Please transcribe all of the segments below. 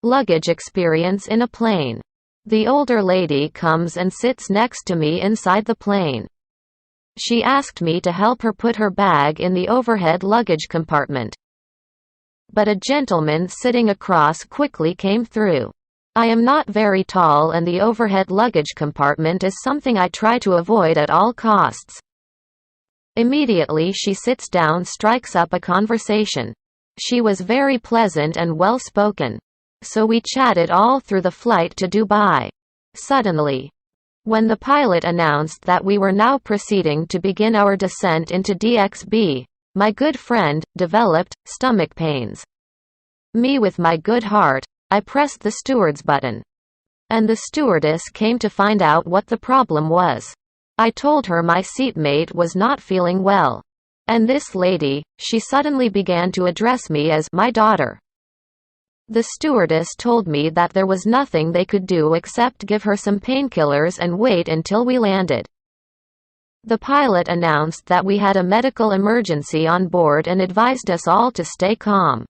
Luggage experience in a plane. The older lady comes and sits next to me inside the plane. She asked me to help her put her bag in the overhead luggage compartment. But a gentleman sitting across quickly came through. I am not very tall and the overhead luggage compartment is something I try to avoid at all costs. Immediately she sits down, strikes up a conversation. She was very pleasant and well spoken. So we chatted all through the flight to Dubai. Suddenly, when the pilot announced that we were now proceeding to begin our descent into DXB, my good friend developed stomach pains. Me, with my good heart, I pressed the steward's button. And the stewardess came to find out what the problem was. I told her my seatmate was not feeling well. And this lady, she suddenly began to address me as my daughter. The stewardess told me that there was nothing they could do except give her some painkillers and wait until we landed. The pilot announced that we had a medical emergency on board and advised us all to stay calm.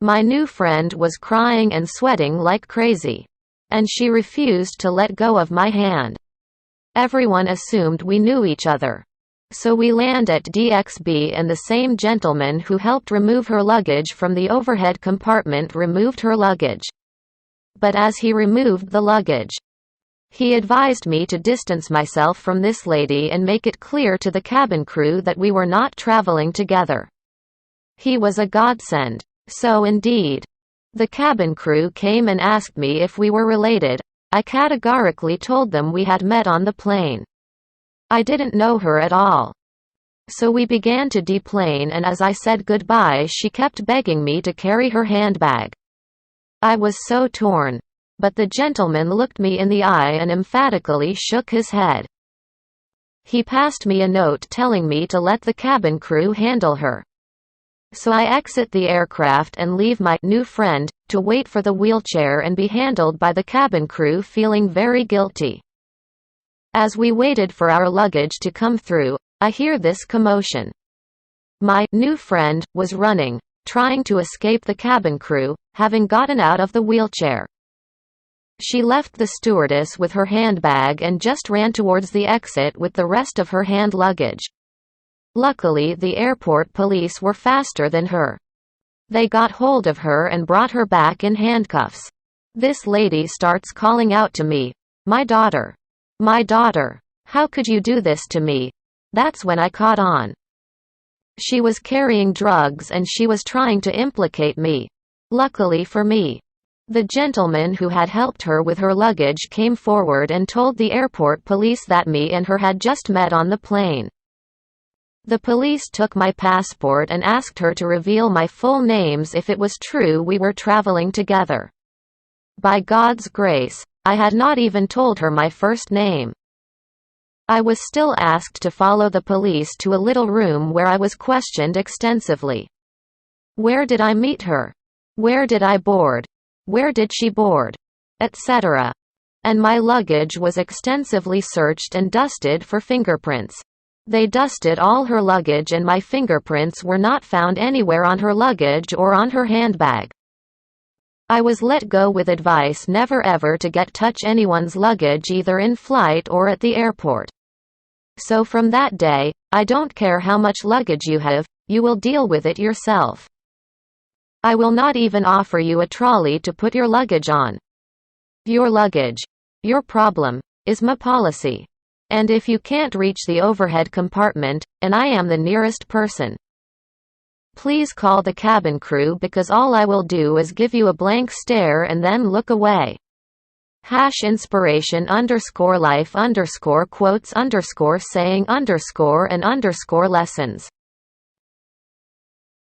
My new friend was crying and sweating like crazy. And she refused to let go of my hand. Everyone assumed we knew each other. So we land at DXB and the same gentleman who helped remove her luggage from the overhead compartment removed her luggage. But as he removed the luggage, he advised me to distance myself from this lady and make it clear to the cabin crew that we were not traveling together. He was a godsend. So indeed, the cabin crew came and asked me if we were related. I categorically told them we had met on the plane. I didn't know her at all. So we began to deplane, and as I said goodbye she kept begging me to carry her handbag. I was so torn. But the gentleman looked me in the eye and emphatically shook his head. He passed me a note telling me to let the cabin crew handle her. So I exit the aircraft and leave my new friend to wait for the wheelchair and be handled by the cabin crew, feeling very guilty. As we waited for our luggage to come through, I hear this commotion. My new friend was running, trying to escape the cabin crew, having gotten out of the wheelchair. She left the stewardess with her handbag and just ran towards the exit with the rest of her hand luggage. Luckily, the airport police were faster than her. They got hold of her and brought her back in handcuffs. This lady starts calling out to me, "My daughter. My daughter. How could you do this to me?" That's when I caught on. She was carrying drugs and she was trying to implicate me. Luckily for me, the gentleman who had helped her with her luggage came forward and told the airport police that me and her had just met on the plane. The police took my passport and asked her to reveal my full names if it was true we were traveling together. By God's grace, I had not even told her my first name. I was still asked to follow the police to a little room where I was questioned extensively. Where did I meet her? Where did I board? Where did she board? Etc. And my luggage was extensively searched and dusted for fingerprints. They dusted all her luggage and my fingerprints were not found anywhere on her luggage or on her handbag. I was let go with advice never ever to touch anyone's luggage either in flight or at the airport. So from that day, I don't care how much luggage you have, you will deal with it yourself. I will not even offer you a trolley to put your luggage on. Your luggage, your problem, is my policy. And if you can't reach the overhead compartment, and I am the nearest person, please call the cabin crew because all I will do is give you a blank stare and then look away. #inspiration_life_quotes_saying_and_lessons